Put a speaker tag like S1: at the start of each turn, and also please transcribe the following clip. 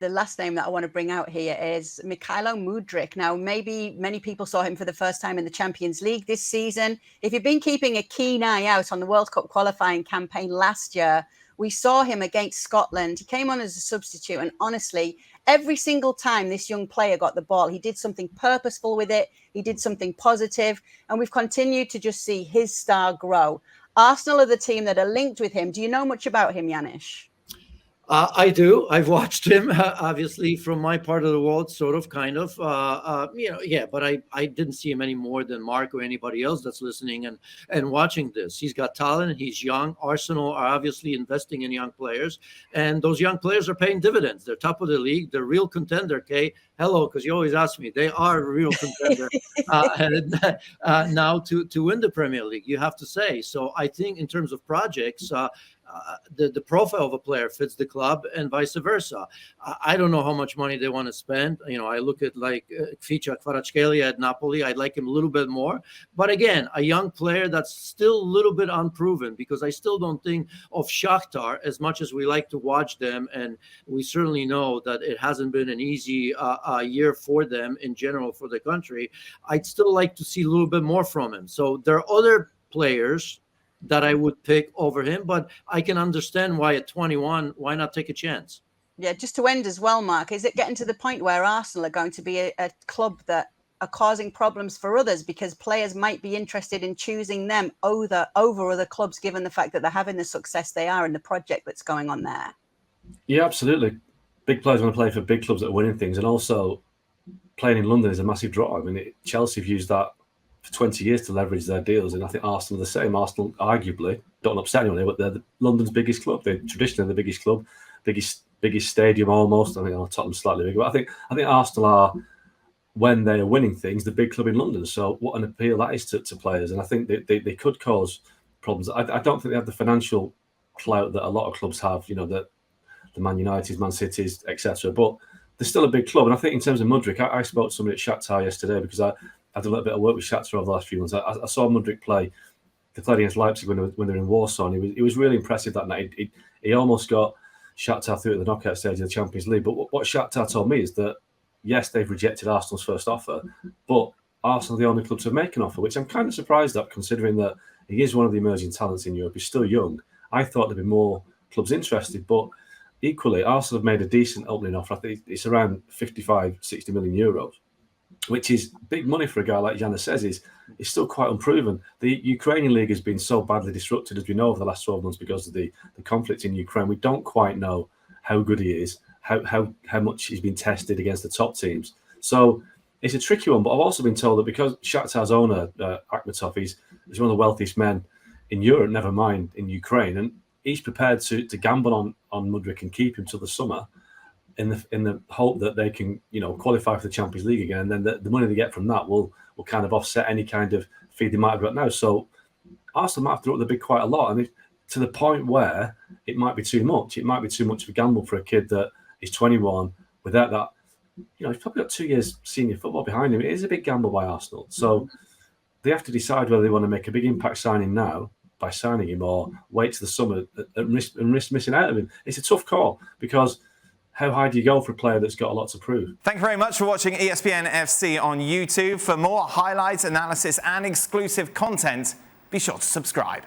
S1: the last name that I want to bring out here is Mykhailo Mudryk. Now, maybe many people saw him for the first time in the Champions League this season. If you've been keeping a keen eye out on the World Cup qualifying campaign last year, we saw him against Scotland. He came on as a substitute, and honestly, every single time this young player got the ball, he did something purposeful with it. He did something positive, and we've continued to just see his star grow. Arsenal are the team that are linked with him. Do you know much about him, Janusz?
S2: I do. I've watched him, obviously, from my part of the world, sort of, kind of. Yeah, but I didn't see him any more than Mark or anybody else that's listening and watching this. He's got talent. He's young. Arsenal are obviously investing in young players, and those young players are paying dividends. They're top of the league. They're real contender, Kay. Hello, because you always ask me. They are a real contender now to win the Premier League, you have to say. So I think in terms of projects, the profile of a player fits the club and vice versa. I don't know how much money they want to spend. I look at like Ficha Kvaratskhelia at Napoli. I'd like him a little bit more. But again, a young player that's still a little bit unproven, because I still don't think of Shakhtar as much as we like to watch them. And we certainly know that it hasn't been an easy year for them in general, for the country. I'd still like to see a little bit more from him. So there are other players that I would pick over him, but I can understand why at 21, why not take a chance?
S1: Yeah, just to end as well, Mark, is it getting to the point where Arsenal are going to be a club that are causing problems for others, because players might be interested in choosing them over other clubs, given the fact that they're having the success they are in the project that's going on there?
S3: Yeah, absolutely. Big players want to play for big clubs that are winning things, and also playing in London is a massive draw. I mean, Chelsea have used that for 20 years to leverage their deals, and I think Arsenal are the same. Arsenal, arguably, don't upset anyone, but they're London's biggest club. They're traditionally the biggest club, biggest stadium almost. I think Tottenham's slightly bigger, but I think Arsenal are, when they are winning things, the big club in London. So what an appeal that is to players, and I think they could cause problems. I don't think they have the financial clout that a lot of clubs have. That the Man Uniteds, Man Cities, etc. But they're still a big club, and I think in terms of Mudryk, I spoke to somebody at Shakhtar yesterday, because I did a little bit of work with Shakhtar over the last few months. I saw Mudryk play. They played against Leipzig when they were in Warsaw, and he was really impressive that night. He almost got Shakhtar through at the knockout stage of the Champions League. But what Shakhtar told me is that, yes, they've rejected Arsenal's first offer, but Arsenal are the only club to make an offer, which I'm kind of surprised at, considering that he is one of the emerging talents in Europe. He's still young. I thought there'd be more clubs interested, but equally, Arsenal have made a decent opening offer. I think it's around 55, 60 million euros, which is big money for a guy like Janusz says. Is still quite unproven. The Ukrainian league has been so badly disrupted, as we know, over the last 12 months because of the conflict in Ukraine. We don't quite know how good he is, how much he's been tested against the top teams. So it's a tricky one. But I've also been told that because Shakhtar's owner, Akhmetov, he's one of the wealthiest men in Europe, never mind in Ukraine, and he's prepared to gamble on Mudryk and keep him till the summer, in the hope that they can qualify for the Champions League again, and then the money they get from that will kind of offset any kind of fee they might have got now. So Arsenal might have to up the bid quite a lot, and to the point where it might be too much. It might be too much of a gamble for a kid that is 21 without that. He's probably got 2 years senior football behind him. It is a big gamble by Arsenal. So they have to decide whether they want to make a big impact signing now by signing him, or wait to the summer and risk missing out of him. It's a tough call, because how high do you go for a player that's got a lot to prove?
S4: Thank you very much for watching ESPN FC on YouTube. For more highlights, analysis and exclusive content, be sure to subscribe.